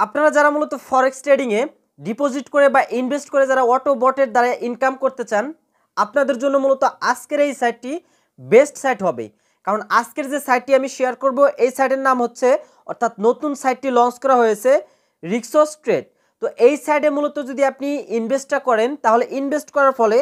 আপনারা যারা মূলত ফরেক্স ট্রেডিংয়ে ডিপোজিট করে বা ইনভেস্ট করে যারা অটো বটের দ্বারা ইনকাম করতে চান, আপনাদের জন্য মূলত আজকের এই সাইটটি বেস্ট সাইট হবে। কারণ আজকের যে সাইটটি আমি শেয়ার করব, এই সাইটের নাম হচ্ছে, অর্থাৎ নতুন সাইটটি লঞ্চ করা হয়েছে রিক্সোস ট্রেড। তো এই সাইটে মূলত যদি আপনি ইনভেস্টটা করেন, তাহলে ইনভেস্ট করার ফলে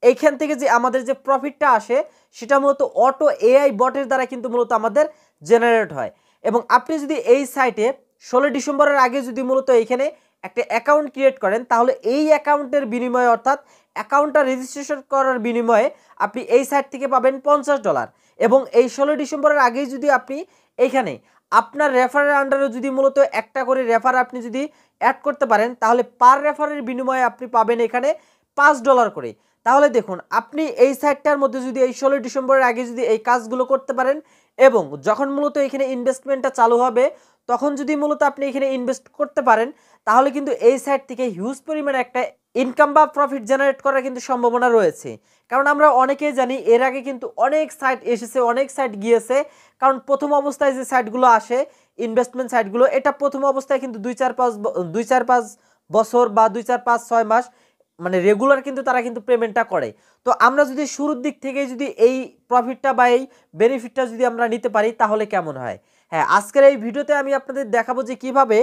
এইখান থেকে যে আমাদের যে প্রফিটটা আসে সেটা মূলত অটো এআই বটের দ্বারা কিন্তু মূলত আমাদের জেনারেট হয়। এবং আপনি যদি এই সাইটে 16 ডিসেম্বরের আগে যদি মূলত এইখানে একটা অ্যাকাউন্ট ক্রিয়েট করেন, তাহলে এই অ্যাকাউন্টের বিনিময়ে, অর্থাৎ অ্যাকাউন্টটা রেজিস্ট্রেশন করার বিনিময়ে আপনি এই সাইট থেকে পাবেন $50। এবং এই 16 ডিসেম্বরের আগেই যদি আপনি এইখানে আপনার রেফারের আন্ডারে যদি মূলত একটা করে রেফার আপনি যদি অ্যাড করতে পারেন, তাহলে পার রেফারের বিনিময়ে আপনি পাবেন এখানে $5 করে। তাহলে দেখুন, আপনি এই সাইটটার মধ্যে যদি এই 16 ডিসেম্বরের আগে যদি এই কাজগুলো করতে পারেন, এবং যখন মূলত এখানে ইনভেস্টমেন্টটা চালু হবে তখন যদি মূলত আপনি এখানে ইনভেস্ট করতে পারেন, তাহলে কিন্তু এই সাইট থেকে হিউজ পরিমাণে একটা ইনকাম বা প্রফিট জেনারেট করার কিন্তু সম্ভাবনা রয়েছে। কারণ আমরা অনেকেই জানি এর আগে কিন্তু অনেক সাইট এসেছে, অনেক সাইট গিয়েছে। কারণ প্রথম অবস্থায় যে সাইটগুলো আসে, ইনভেস্টমেন্ট সাইটগুলো, এটা প্রথম অবস্থায় কিন্তু 2-4-5 বছর বা 2-4-5-6 মাস মানে রেগুলার কিন্তু তারা কিন্তু পেমেন্টটা করে। তো আমরা যদি শুরুর দিক থেকে যদি এই প্রফিটটা বা এই বেনিফিটটা যদি আমরা নিতে পারি, তাহলে কেমন হয়? হ্যাঁ, আজকের এই ভিডিওতে আমি আপনাদের দেখাবো যে কিভাবে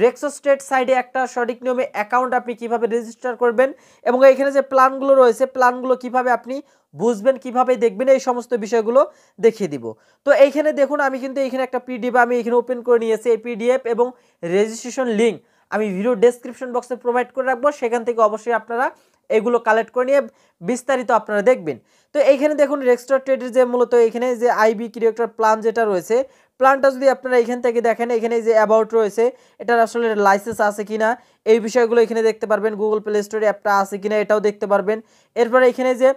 রিক্সোস ট্রেড সাইটে একটা সঠিক নিয়মে অ্যাকাউন্ট আপনি কিভাবে রেজিস্টার করবেন, এবং এখানে যে প্ল্যানগুলো রয়েছে, প্ল্যানগুলো কিভাবে আপনি বুঝবেন, কিভাবে দেখবেন, এই সমস্ত বিষয়গুলো দেখিয়ে দিব। তো এইখানে দেখুন, আমি কিন্তু এখানে একটা পিডিএফ আমি এখানে ওপেন করে নিয়েছি। এই পিডিএফ এবং রেজিস্ট্রেশন লিঙ্ক আমি ভিডিও ডেসক্রিপশন বক্সে প্রোভাইড করে রাখবো, সেখান থেকে অবশ্যই আপনারা এগুলো কালেক্ট করে নিয়ে বিস্তারিত আপনারা দেখবেন। তো এইখানে দেখুন, রিক্সোস ট্রেডের যে মূলত এখানে যে আইবি ক্রিয়েটর প্ল্যান যেটা রয়েছে, প্ল্যানটা যদি আপনারা এখান থেকে দেখেন, এখানে যে অ্যাবাউট রয়েছে, এটার আসলে লাইসেন্স আছে কিনা এই বিষয়গুলো এখানে দেখতে পারবেন। গুগল প্লে স্টোরে অ্যাপটা আছে কিনা এটাও দেখতে পারবেন। এরপরে এখানে যে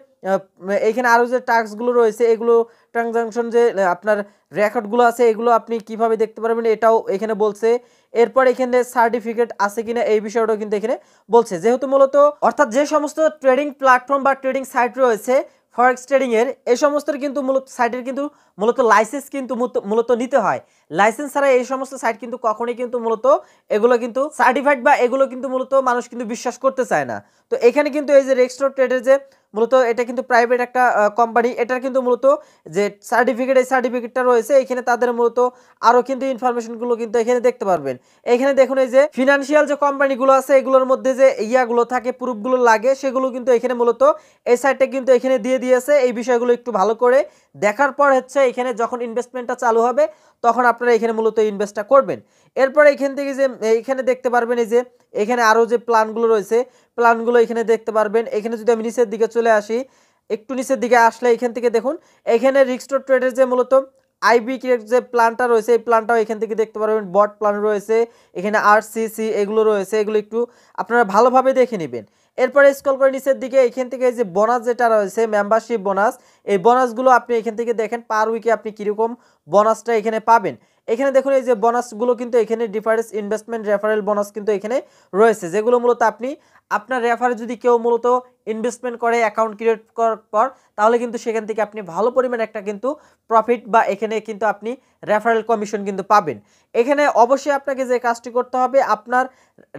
এখানে আরও যে টাস্কগুলো রয়েছে, এগুলো ট্রানজাকশন যে আপনার রেকর্ডগুলো আছে, এগুলো আপনি কিভাবে দেখতে পারবেন এটাও এখানে বলছে। এরপর এখানে সার্টিফিকেট আছে কিনা এই বিষয়টাও কিন্তু এখানে বলছে। যেহেতু মূলত, অর্থাৎ যে সমস্ত ট্রেডিং প্ল্যাটফর্ম বা ট্রেডিং সাইট রয়েছে ফরেক্স ট্রেডিংয়ের, এই সমস্তের কিন্তু মূলত সাইটের কিন্তু মূলত লাইসেন্স কিন্তু মূলত নিতে হয়। লাইসেন্স ছাড়া এই সমস্ত সাইট কিন্তু কখনোই কিন্তু মূলত এগুলো কিন্তু সার্টিফাইড বা এগুলো কিন্তু মূলত মানুষ কিন্তু বিশ্বাস করতে চায় না। তো এখানে কিন্তু এই যে রিক্সোস ট্রেডের যে মূলত এটা কিন্তু প্রাইভেট একটা কোম্পানি, এটার কিন্তু মূলত যে সার্টিফিকেট, এই সার্টিফিকেটটা রয়েছে এখানে, তাদের মূলত আরও কিন্তু ইনফরমেশনগুলো কিন্তু এখানে দেখতে পারবেন। এখানে দেখুন, এই যে ফিনান্সিয়াল যে কোম্পানিগুলো আছে, এগুলোর মধ্যে যে ইয়াগুলো থাকে, প্রুফগুলো লাগে, সেগুলো কিন্তু এখানে মূলত এই সাইটটা কিন্তু এখানে দিয়ে দিয়েছে। এই বিষয়গুলো একটু ভালো করে দেখার পর হচ্ছে এখানে যখন ইনভেস্টমেন্টটা চালু হবে তখন আপনারা এখানে মূলত ইনভেস্টটা করবেন। এরপরে এখান থেকে যে এইখানে দেখতে পারবেন, এই যে এখানে আরও যে প্ল্যানগুলো রয়েছে, প্ল্যানগুলো এখানে দেখতে পারবেন। এখানে যদি আমি নিচের দিকে চলে আসি, একটু নিচের দিকে আসলে এখান থেকে দেখুন, এখানে রিক্সোস ট্রেডের যে মূলত আইবি ক্রিয়েট যে প্ল্যানটা রয়েছে, এই প্ল্যানটাও এখান থেকে দেখতে পারবেন। বট প্ল্যান রয়েছে এখানে, আরসিসি এগুলো রয়েছে, এগুলো একটু আপনারা ভালোভাবে দেখে নেবেন। এরপরে স্ক্রল করে নিচের দিকে এখান থেকে যে বোনাস যেটা রয়েছে, মেম্বারশিপ বোনাস, এই বোনাসগুলো আপনি এখান থেকে দেখেন পার উইকে আপনি কীরকম বোনাসটা এখানে পাবেন। এখানে দেখুন, এই যে বোনাসগুলো কিন্তু এখানে ডিফারেন্স ইনভেস্টমেন্ট রেফারেল বোনাস কিন্তু এখানে রয়েছে, যেগুলো মূলত আপনি আপনার রেফারে যদি কেউ মূলত ইনভেস্টমেন্ট করে অ্যাকাউন্ট ক্রিয়েট করার পর, তাহলে কিন্তু সেখান থেকে আপনি ভালো পরিমাণে একটা কিন্তু প্রফিট বা এখানে কিন্তু আপনি রেফারেল কমিশন কিন্তু পাবেন। এখানে অবশ্যই আপনাকে যে কাজটি করতে হবে, আপনার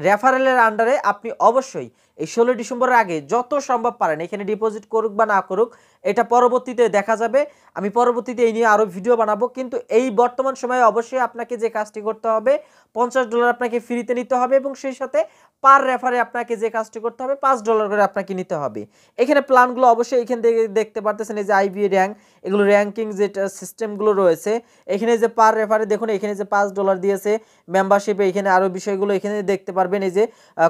রেফারেলের আন্ডারে আপনি অবশ্যই এই 16 ডিসেম্বরের আগে যত সম্ভব পারেন এখানে ডিপোজিট করুক বা না করুক, এটা পরবর্তীতে দেখা যাবে। আমি পরবর্তীতে এই নিয়ে আরও ভিডিও বানাবো। কিন্তু এই বর্তমান সময়ে অবশ্যই আপনাকে যে কাজটি করতে হবে, $50 আপনাকে ফ্রিতে নিতে হবে, এবং সেই সাথে পার রেফারে আপনাকে যে কাজটি করতে হবে $5 করে আপনাকে নিতে হবে। এখানে প্ল্যানগুলো অবশ্যই এখান থেকে দেখতে পারতেছেন, এই যে আইবি র্যাঙ্ক, এগুলো র্যাঙ্কিং যেটা সিস্টেমগুলো রয়েছে, এখানে যে পার রেফারে দেখুন এখানে যে $5 দিয়েছে। মেম্বারশিপে এখানে আরও বিষয়গুলো এখানে দেখতে পারবেন। এই যে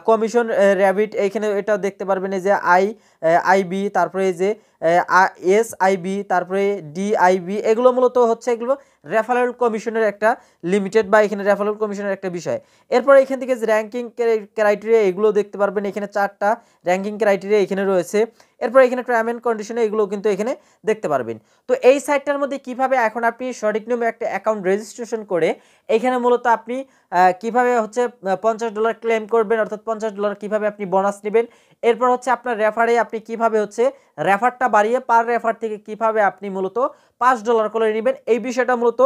কমিশন র্যাবিট, এইখানে এটাও দেখতে পারবেন। এই যে আইবি, তারপরে এই যে এসআইবি, তারপরে ডিআইবি, এগুলো মূলত হচ্ছে এগুলো রেফারেল কমিশনের একটা লিমিটেড বা এখানে রেফারেল কমিশনের একটা বিষয়। এরপর এখান থেকে যে র্যাঙ্কিং ক্রাইটেরিয়া, এগুলো দেখতে পারবেন। এখানে 4টা র্যাঙ্কিং ক্রাইটেরিয়া এখানে রয়েছে। এরপর এখানে টার্ম এন্ড কন্ডিশনে এগুলো কিন্তু এখানে দেখতে পারবেন। তো এই সাইটটার মধ্যে কিভাবে এখন আপনি সঠিক নিয়মে একটা অ্যাকাউন্ট রেজিস্ট্রেশন করে এখানে মূলত আপনি কিভাবে হচ্ছে $50 ক্লেম করবেন, অর্থাৎ $50 কিভাবে আপনি বোনাস নেবেন, এরপর হচ্ছে আপনার রেফারে আপনি কিভাবে হচ্ছে রেফারটা বাড়িয়ে পার রেফার থেকে কিভাবে আপনি মূলত $5 করে নেবেন, এই বিষয়টা মূলত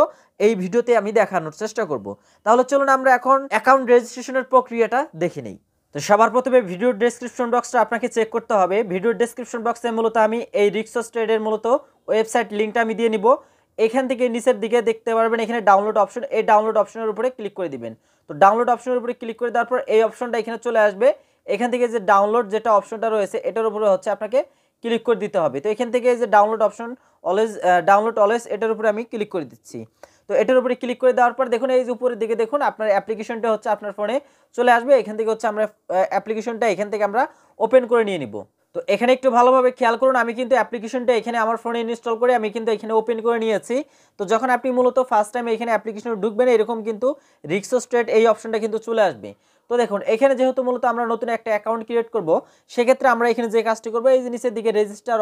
এই ভিডিওতে আমি দেখানোর চেষ্টা করব। তাহলে চলুন আমরা এখন অ্যাকাউন্ট রেজিস্ট্রেশনের প্রক্রিয়াটা দেখে নেই। তো সবার প্রথমে ভিডিওর ডেসক্রিপশন বক্সটা আপনাকে চেক করতে হবে। ভিডিওর ডেসক্রিপশন বক্সে মূলত আমি এই রিক্সোস ট্রেডের মূলত ওয়েবসাইট লিঙ্কটা আমি দিয়ে নিব। এখান থেকে নিচের দিকে দেখতে পারবেন এখানে ডাউনলোড অপশন, এই ডাউনলোড অপশনের উপরে ক্লিক করে দিবেন। তো ডাউনলোড অপশনের উপরে ক্লিক করে দেওয়ার পর এই অপশনটা এখানে চলে আসবে। এখান থেকে যে ডাউনলোড যেটা অপশনটা রয়েছে এটার উপরে হচ্ছে আপনাকে ক্লিক করে দিতে হবে। তো এখান থেকে যে download option always download always এটার উপরে আমি ক্লিক করে দিচ্ছি। তো এটার উপরে ক্লিক করে দেওয়ার পর দেখুন এই যে উপরের দিকে দেখুন আপনার অ্যাপ্লিকেশনটা হচ্ছে আপনার ফোনে চলে আসবে। এখান থেকে হচ্ছে আমরা অ্যাপ্লিকেশনটা এখান থেকে আমরা ওপেন করে নিয়ে নিব। তো এখানে একটু ভালোভাবে খেয়াল করুন, আমি কিন্তু অ্যাপ্লিকেশনটা এখানে আমার ফোনে ইনস্টল করে আমি কিন্তু এখানে ওপেন করে নিয়েছি। তো যখন আপনি মূলত ফার্স্ট টাইম এখানে অ্যাপ্লিকেশনে ঢুকবেন এরকম কিন্তু রিক্সোস ট্রেড এই অপশনটা কিন্তু চলে আসবে। তো দেখুন এখানে যেহেতু মূলত আমরা নতুন একটা অ্যাকাউন্ট ক্রিয়েট করব, সেক্ষেত্রে আমরা এখানে যে কাজটি করবো এই যে নিচের দিকে রেজিস্টার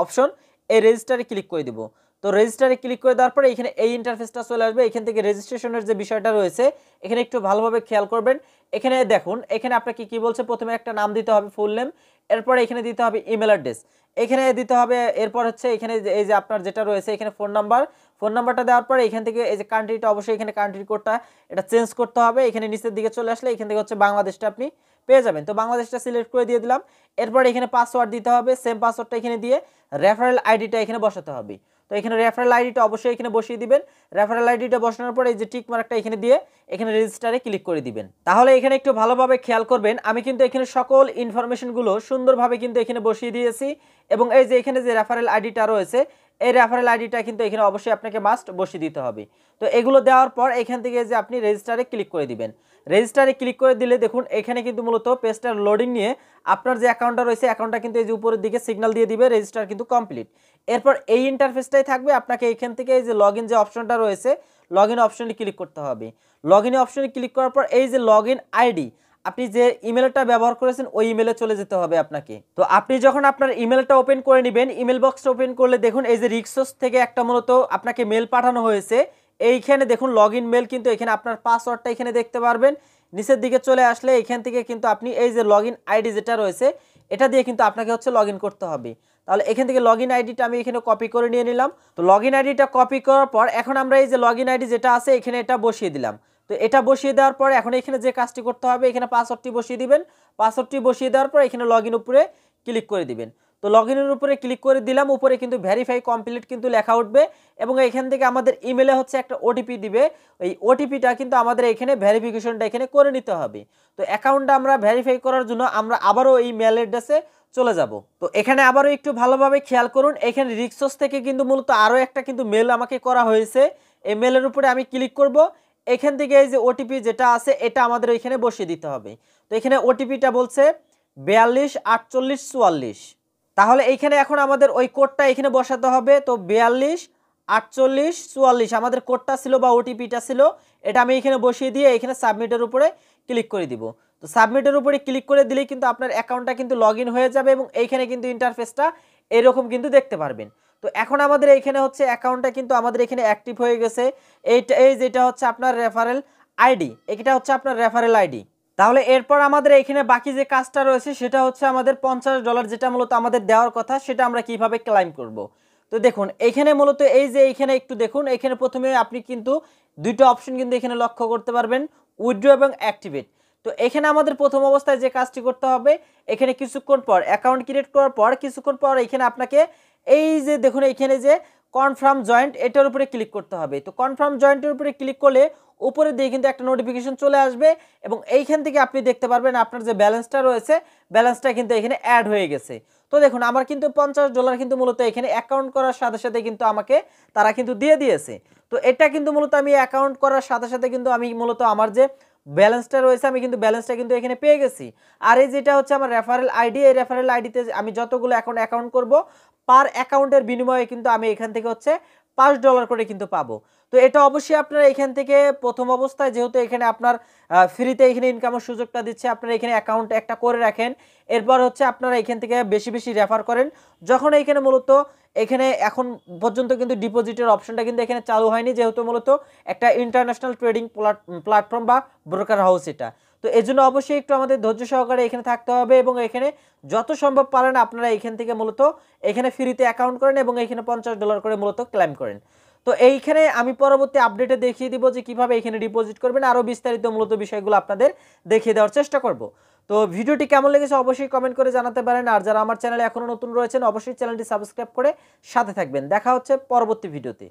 অপশন, এই রেজিস্টারে ক্লিক করে দিব। তো রেজিস্টারে ক্লিক করে দেওয়ার পরে এখানে এই ইন্টারফেসটা চলে আসবে। এখান থেকে রেজিস্ট্রেশনের যে বিষয়টা রয়েছে এখানে একটু ভালোভাবে খেয়াল করবেন। এখানে দেখুন এখানে আপনাকে কি বলছে, প্রথমে একটা নাম দিতে হবে ফুল নেম, এরপরে এখানে দিতে হবে ইমেল অ্যাড্রেস, এখানে দিতে হবে, এরপর হচ্ছে এখানে এই যে আপনার যেটা রয়েছে এখানে ফোন নাম্বারটা দেওয়ার পরে এখান থেকে এই যে কান্ট্রিটা অবশ্যই এখানে কান্ট্রি কোডটা এটা চেঞ্জ করতে হবে। এখানে নিচের দিকে চলে আসলে এখান থেকে হচ্ছে বাংলাদেশটা আপনি পেয়ে যাবেন। তো বাংলাদেশটা সিলেক্ট করে দিয়ে দিলাম। এরপর এখানে পাসওয়ার্ড দিতে হবে, সেম পাসওয়ার্ডটা এখানে দিয়ে রেফারেল আইডিটা এখানে বসাতে হবে। তো এখানে রেফারেল আইডিটা অবশ্যই এখানে বসিয়ে দিবেন। রেফারেল আইডিটা বসানোর পর এই যে টিক মার্কটা এখানে দিয়ে এখানে রেজিস্টারে ক্লিক করে দিবেন। তাহলে এখানে একটু ভালোভাবে খেয়াল করবেন, আমি কিন্তু এখানে সকল ইনফরমেশনগুলো সুন্দরভাবে কিন্তু এখানে বসিয়ে দিয়েছি এবং এই যে এখানে যে রেফারেল আইডিটা রয়েছে এই রেফারেল আইডিটা কিন্তু এখানে অবশ্যই আপনাকে মাস্ট বসিয়ে দিতে হবে। তো এগুলো দেওয়ার পর এখান থেকে যে আপনি রেজিস্টারে ক্লিক করে দিবেন। রেজিস্টারে ক্লিক করে দিলে দেখুন এখানে কিন্তু মূলত পেজটার লোডিং নিয়ে আপনার যে অ্যাকাউন্টটা রয়েছে অ্যাকাউন্টটা কিন্তু এই যে উপরের দিকে সিগন্যাল দিয়ে দিবে রেজিস্টার কিন্তু কমপ্লিট। এরপর এই ইন্টারফেসটাই থাকবে, আপনাকে এখান থেকে এই যে লগইন যে অপশনটা রয়েছে লগইন অপশনে ক্লিক করতে হবে। লগইন অপশনে ক্লিক করার পর এই যে লগইন আইডি আপনি যে ইমেলটা ব্যবহার করেছেন ওই ইমেলে চলে যেতে হবে আপনাকে। তো আপনি যখন আপনার ইমেলটা ওপেন করে নেবেন, ইমেল বক্সটা ওপেন করলে দেখুন এই যে রিক্সোস থেকে একটা মূলত আপনাকে মেল পাঠানো হয়েছে। এইখানে দেখুন লগইন মেল, কিন্তু এখানে আপনার পাসওয়ার্ডটা এখানে দেখতে পারবেন। নিচের দিকে চলে আসলে এখান থেকে কিন্তু আপনি এই যে লগইন আইডি যেটা রয়েছে এটা দিয়ে কিন্তু আপনাকে হচ্ছে লগইন করতে হবে। তাহলে এখান থেকে লগইন আইডিটা আমি এখানে কপি করে নিয়ে নিলাম। তো লগইন আইডিটা কপি করার পর এখন আমরা এই যে লগইন আইডি যেটা আছে এখানে এটা বসিয়ে দিলাম। তো এটা বসিয়ে দেওয়ার পর এখন এখানে যে কাজটি করতে হবে এখানে পাসওয়ার্ডটি বসিয়ে দিবেন। পাসওয়ার্ডটি বসিয়ে দেওয়ার পর এখানে লগইন উপরে ক্লিক করে দিবেন। তো লগইনের উপরে ক্লিক করে দিলাম, উপরে কিন্তু ভেরিফাই কমপ্লিট কিন্তু লেখা উঠবে এবং এখান থেকে আমাদের ইমেলে হচ্ছে একটা ওটিপি দিবে। এই ওটিপিটা কিন্তু আমাদের এখানে ভেরিফিকেশনটা এখানে করে নিতে হবে। তো অ্যাকাউন্টটা আমরা ভেরিফাই করার জন্য আমরা আবারও এই মেল অ্যাড্রেসে চলে যাব। তো এখানে আবারও একটু ভালোভাবে খেয়াল করুন, এখানে রিক্সোস থেকে কিন্তু মূলত আরও একটা কিন্তু মেল আমাকে করা হয়েছে। এই মেলের উপরে আমি ক্লিক করব। এখান থেকে এই যে ওটিপি যেটা আছে এটা আমাদের এখানে বসিয়ে দিতে হবে। তো এখানে ওটিপিটা বলছে 424844। তাহলে এইখানে এখন আমাদের ওই কোডটা এখানে বসাতে হবে। তো 424844 আমাদের কোডটা ছিল বা ওটিপিটা ছিল, এটা আমি এখানে বসিয়ে দিয়ে এখানে সাবমিটের উপরে ক্লিক করে দিব। তো সাবমিটের উপরে ক্লিক করে দিলেই কিন্তু আপনার অ্যাকাউন্টটা কিন্তু লগইন হয়ে যাবে এবং এইখানে কিন্তু ইন্টারফেসটা এরকম কিন্তু দেখতে পারবেন। তো এখন আমাদের এইখানে হচ্ছে অ্যাকাউন্টটা কিন্তু আমাদের এখানে অ্যাক্টিভ হয়ে গেছে। এই যেটা হচ্ছে আপনার রেফারেল আইডি, এটা হচ্ছে আপনার রেফারেল আইডি। তাহলে এরপর আমাদের এখানে বাকি যে কাজটা রয়েছে সেটা হচ্ছে আমাদের $50 যেটা মূলত আমাদের দেওয়ার কথা সেটা আমরা কিভাবে ক্লাইম করব। তো দেখুন এখানে মূলত এই যে এইখানে একটু দেখুন, এখানে প্রথমে আপনি কিন্তু দুইটা অপশন কিন্তু এখানে লক্ষ্য করতে পারবেন, উইথড্র এবং অ্যাক্টিভেট। তো এখানে আমাদের প্রথম অবস্থায় যে কাজটি করতে হবে এখানে কিছুক্ষণ পর অ্যাকাউন্ট ক্রিয়েট করার পর কিছুক্ষণ পর এখানে আপনাকে এই যে দেখুন এখানে যে কনফার্ম জয়েন্ট এটার উপরে ক্লিক করতে হবে। তো কনফার্ম জয়েন্টের উপরে ক্লিক করলে উপরে দিয়ে কিন্তু একটা নোটিফিকেশন চলে আসবে এবং এইখান থেকে আপনি দেখতে পারবেন আপনার যে ব্যালেন্সটা রয়েছে ব্যালেন্সটা কিন্তু এখানে অ্যাড হয়ে গেছে। তো দেখুন আমার কিন্তু $50 কিন্তু মূলত এখানে অ্যাকাউন্ট করার সাথে সাথে কিন্তু আমাকে তারা কিন্তু দিয়ে দিয়েছে। তো এটা কিন্তু মূলত আমি অ্যাকাউন্ট করার সাথে সাথে কিন্তু আমি মূলত আমার যে ব্যালেন্সটা রয়েছে আমি কিন্তু ব্যালেন্সটা কিন্তু এখানে পেয়ে গেছি। আর এই যেটা হচ্ছে আমার রেফারেল আইডি, এই রেফারেল আইডিতে আমি যতগুলো অ্যাকাউন্ট করব পার অ্যাকাউন্টের বিনিময়ে কিন্তু আমি এখান থেকে হচ্ছে $5 করে কিন্তু পাবো। তো তো এটা অবশ্যই আপনারা এখান থেকে প্রথম অবস্থায় যেহেতু এখানে আপনার ফ্রিতে এখানে ইনকামের সুযোগটা দিচ্ছে, আপনারা এখানে অ্যাকাউন্ট একটা করে রাখেন। এরপর হচ্ছে আপনারা এখান থেকে বেশি বেশি রেফার করেন। যখন এখানে মূলত এখানে এখন পর্যন্ত কিন্তু ডিপোজিটের অপশনটা কিন্তু এখানে চালু হয়নি, যেহেতু মূলত একটা ইন্টারন্যাশনাল ট্রেডিং প্ল্যাটফর্ম বা ব্রোকার হাউস এটা। তো এই জন্য অবশ্যই একটু আমাদের ধৈর্য সহকারে এখানে থাকতে হবে এবং এখানে যত সম্ভব পারেন আপনারা এখান থেকে মূলত এখানে ফ্রিতে অ্যাকাউন্ট করেন এবং এখানে $50 করে মূলত ক্লেম করেন। তো এইখানে আমি পরবর্তী আপডেটে দেখিয়ে দিব যে কিভাবে এখানে ডিপোজিট করবেন, আরও বিস্তারিত মূলত বিষয়গুলো আপনাদের দেখিয়ে দেওয়ার চেষ্টা করব। তো ভিডিওটি কেমন লেগেছে অবশ্যই কমেন্ট করে জানাতে পারেন, আর যারা আমার চ্যানেলে এখনও নতুন রয়েছেন অবশ্যই চ্যানেলটি সাবস্ক্রাইব করে সাথে থাকবেন। দেখা হচ্ছে পরবর্তী ভিডিওতে।